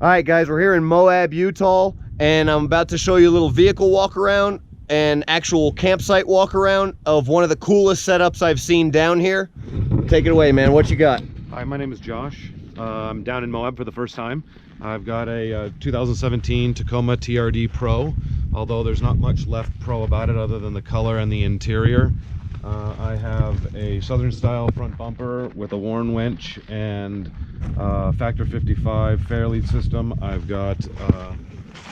All right, guys, we're here in Moab, Utah, and I'm about to show you a little vehicle walk around and actual campsite walk around of one of the coolest setups I've seen down here. Take it away, man. What you got? Hi, my name is Josh. I'm down in Moab for the first time. I've got a 2017 Tacoma Trd Pro, although there's not much left pro about it other than the color and the interior. I have a Southern style front bumper with a Warn winch and factor 55 fairlead system. I've got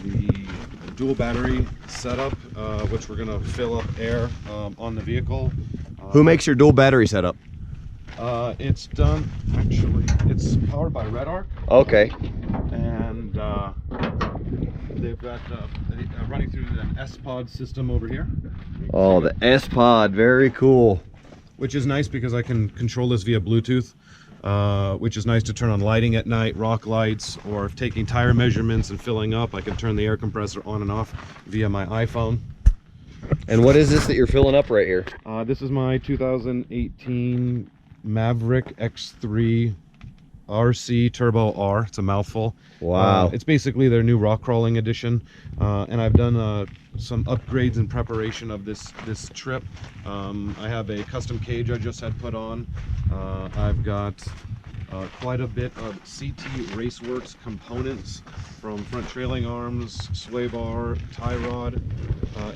the dual battery setup, which we're going to fill up air on the vehicle. Who makes your dual battery setup? It's done, actually, it's powered by Red Arc. Okay. And they've got running through an S-Pod system over here. Oh, the S-Pod, very cool. Which is nice because I can control this via Bluetooth, which is nice to turn on lighting at night, rock lights, or if taking tire measurements and filling up, I can turn the air compressor on and off via my iPhone. And what is this that you're filling up right here? This is my 2018 Maverick X3 RC Turbo R. It's a mouthful. Wow. It's basically their new rock crawling edition, and I've done some upgrades in preparation of this trip. I have a custom cage I just had put on. I've got quite a bit of CT Raceworks components, from front trailing arms, sway bar, tie rod,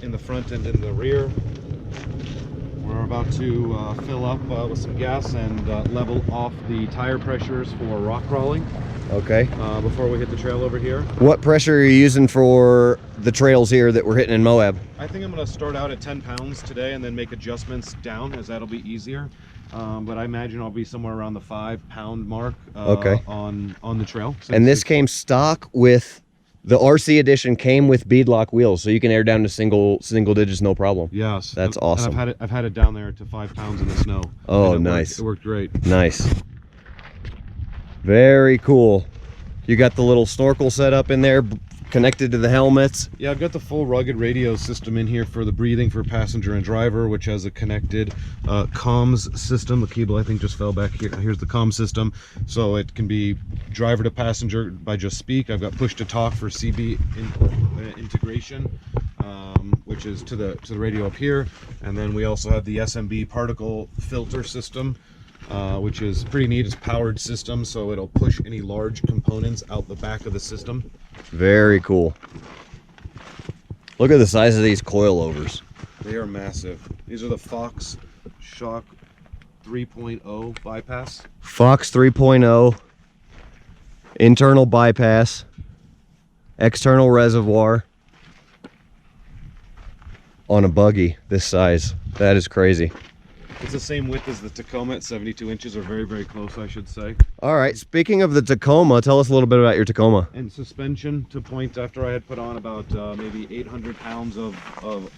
in the front and in the rear. We're about to fill up with some gas and level off the tire pressures for rock crawling. Okay. Before we hit the trail over here. What pressure are you using for the trails here that we're hitting in Moab? I think I'm going to start out at 10 pounds today and then make adjustments down, as that'll be easier. But I imagine I'll be somewhere around the 5-pound mark okay. on the trail. And this came stock with the RC edition, came with beadlock wheels, so you can air down to single digits, no problem. Yes, that's awesome. And I've had it down there to 5 pounds in the snow. Oh, nice. It worked great. Nice. Very cool. You got the little snorkel set up in there, connected to the helmets. Yeah, I've got the full rugged radio system in here for the breathing for passenger and driver, which has a connected comms system. The cable, I think, just fell back here. Here's the comm system, so it can be driver to passenger by just speak. I've got push to talk for CB integration, which is to the radio up here. And then we also have the SMB particle filter system, which is pretty neat. It's a powered system, so it'll push any large components out the back of the system. Very cool. Look at the size of these coil overs. They are massive. These are the Fox Shock 3.0 bypass. Fox 3.0, internal bypass, external reservoir on a buggy this size. That is crazy. It's the same width as the Tacoma at 72 inches, or very, very close, I should say. All right, speaking of the Tacoma, tell us a little bit about your Tacoma. And suspension to point, after I had put on about maybe 800 pounds of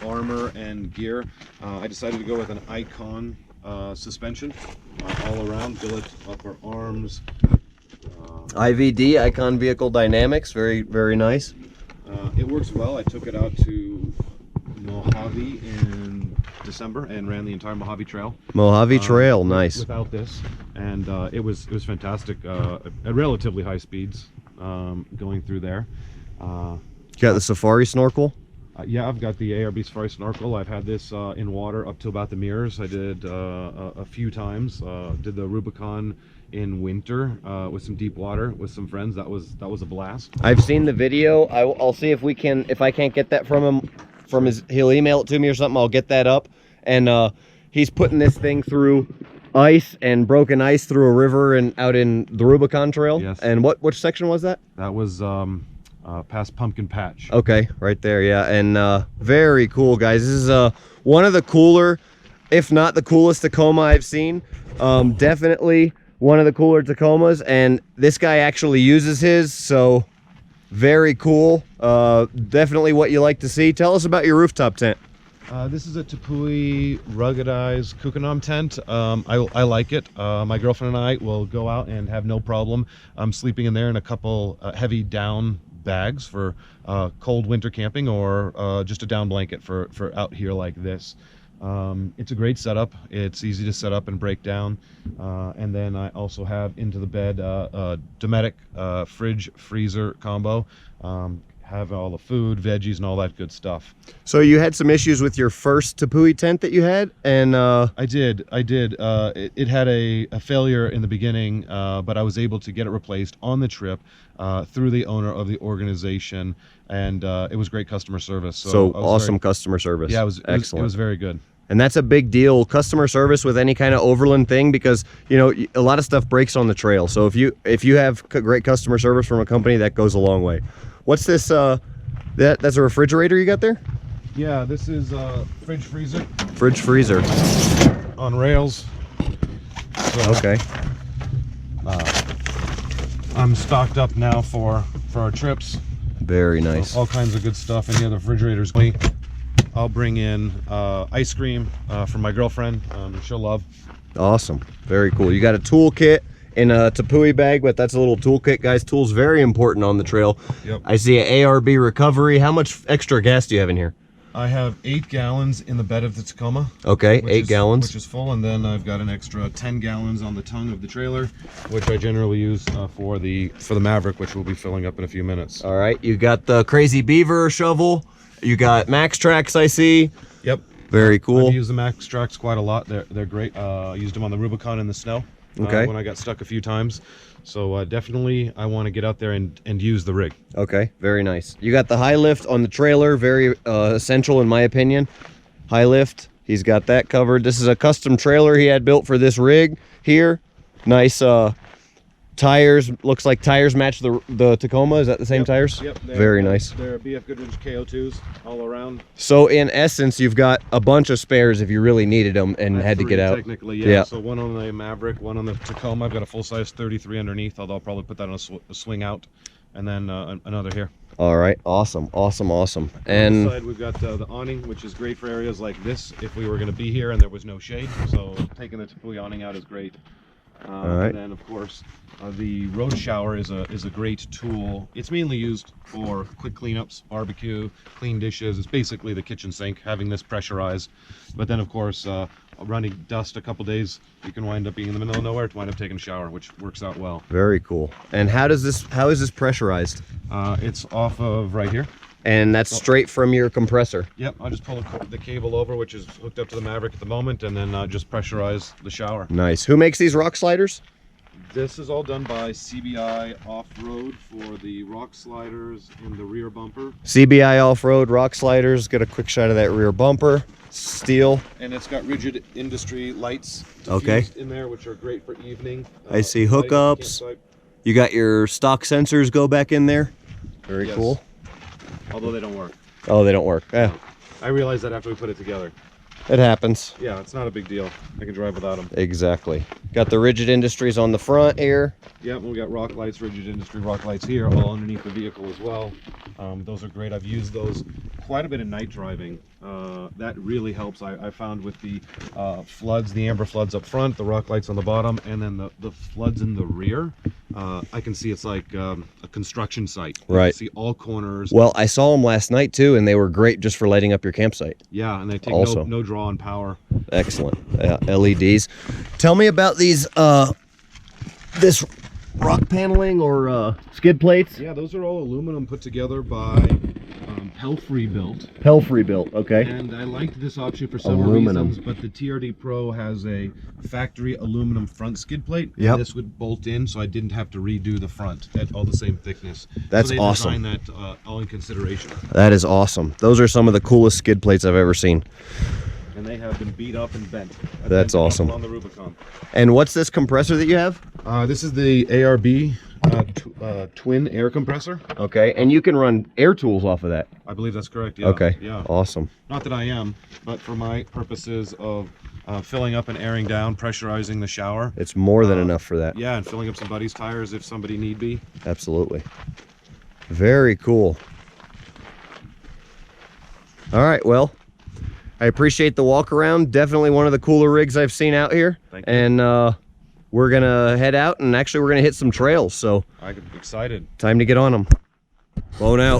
armor and gear, I decided to go with an Icon suspension all around, billet upper arms. IVD, Icon Vehicle Dynamics, very, very nice. It works well. I took it out to Mojave in December and ran the entire Mojave Trail. Mojave Trail, nice. Without this, and it was fantastic at relatively high speeds going through there. You got the Safari snorkel? Yeah, I've got the ARB Safari snorkel. I've had this in water up to about the mirrors. I did a few times. Did the Rubicon in winter with some deep water with some friends. That was a blast. I've seen the video. I'll see if we can, if I can't get that from him. He'll email it to me or something. I'll get that up. And he's putting this thing through ice and broken ice through a river and out in the Rubicon Trail. Yes. And which section was that? That was past Pumpkin Patch. Okay, right there, yeah. And very cool, guys. This is one of the cooler, if not the coolest Tacoma I've seen. Definitely one of the cooler Tacomas, and this guy actually uses his, so very cool. Definitely what you like to see. Tell us about your rooftop tent. This is a Tepui ruggedized Kukanam tent. I like it. My girlfriend and I will go out and have no problem sleeping in there in a couple heavy down bags for cold winter camping, or just a down blanket for out here like this. It's a great setup. It's easy to set up and break down. And then I also have into the bed a Dometic fridge freezer combo. Have all the food, veggies, and all that good stuff. So you had some issues with your first Tepui tent that you had, and I did. It had a failure in the beginning, but I was able to get it replaced on the trip through the owner of the organization, and it was great customer service. So awesome customer service. Yeah, it was excellent. It was very good. And that's a big deal, customer service with any kind of overland thing, because you know a lot of stuff breaks on the trail. So if you have great customer service from a company, that goes a long way. What's this? That's a refrigerator you got there? Yeah, this is fridge freezer. Fridge freezer on rails. So, okay. I'm stocked up now for our trips. Very nice. So all kinds of good stuff in the other refrigerators. I'll bring in ice cream from my girlfriend. She'll love. Awesome. Very cool. You got a toolkit in a Tepui bag, but that's a little toolkit, guys. Tools very important on the trail. Yep. I see an ARB recovery. How much extra gas do you have in here? I have 8 gallons in the bed of the Tacoma. Okay, 8 gallons. Which is full, and then I've got an extra 10 gallons on the tongue of the trailer, which I generally use for the Maverick, which we'll be filling up in a few minutes. All right, you got the Crazy Beaver shovel. You got Max Tracks, I see. Yep. Very cool. I've used the Max Tracks quite a lot. They're great. I used them on the Rubicon in the snow. Okay. When I got stuck a few times. So definitely I want to get out there and use the rig. Okay, very nice. You got the high lift on the trailer, very essential in my opinion. High lift, he's got that covered. This is a custom trailer he had built for this rig here. Nice tires, looks like tires match the Tacoma. Is that the same tires? Yep. Very nice. They're BF Goodrich KO2s all around. So in essence, you've got a bunch of spares if you really needed them and had to get out. Technically, yeah. So one on the Maverick, one on the Tacoma. I've got a full-size 33 underneath, although I'll probably put that on a swing out, and then another here. All right, awesome, awesome, awesome. And and on the side, we've got the awning, which is great for areas like this if we were going to be here and there was no shade. So taking the Tepui awning out is great. All right. And then, of course, the road shower is a great tool. It's mainly used for quick cleanups, barbecue, clean dishes. It's basically the kitchen sink, having this pressurized. But then, of course, running dust a couple days, you can wind up being in the middle of nowhere to wind up taking a shower, which works out well. Very cool. And how is this pressurized? It's off of right here. And that's straight from your compressor. Yep, I'll just pull the cable over, which is hooked up to the Maverick at the moment, and then just pressurize the shower. Nice. Who makes these rock sliders? This is all done by CBI Off-Road for the rock sliders and the rear bumper. CBI Off-Road rock sliders. Got a quick shot of that rear bumper. Steel. And it's got rigid industry lights in there, which are great for evening. I see hookups. You got your stock sensors go back in there. Very cool. Although they don't work. Oh, they don't work. Yeah. I realized that after we put it together. It happens. Yeah, it's not a big deal. I can drive without them. Exactly. Got the rigid industries on the front here. Yeah, we got rock lights, rigid industry rock lights here, all underneath the vehicle as well. Those are great. I've used those quite a bit in night driving. That really helps. I found with the floods, the amber floods up front, the rock lights on the bottom, and then the floods in the rear. I can see it's like a construction site. You right. can see all corners. Well, I saw them last night too, and they were great just for lighting up your campsite. Yeah, and they take also no draw on power. Excellent. LEDs. Tell me about these this rock paneling or skid plates. Yeah, those are all aluminum put together by Pelfrey built. Pelfrey built, okay. And I liked this option for several reasons, but the Trd Pro has a factory aluminum front skid plate. Yep. And this would bolt in, so I didn't have to redo the front at all the same thickness. That's so they awesome. designed that all in consideration. That is awesome. Those are some of the coolest skid plates I've ever seen. And they have been beat up and bent. That's awesome. On the Rubicon. And what's this compressor that you have? This is the ARB twin air compressor. Okay, and you can run air tools off of that. I believe that's correct. Yeah. Okay. Yeah. Awesome. Not that I am, but for my purposes of filling up and airing down, pressurizing the shower. It's more than enough for that. Yeah, and filling up somebody's tires if somebody need be. Absolutely. Very cool. All right, well, I appreciate the walk around. Definitely one of the cooler rigs I've seen out here. Thank you. And we're gonna head out, and actually we're gonna hit some trails. So I'm excited. time to get on them. Blown out.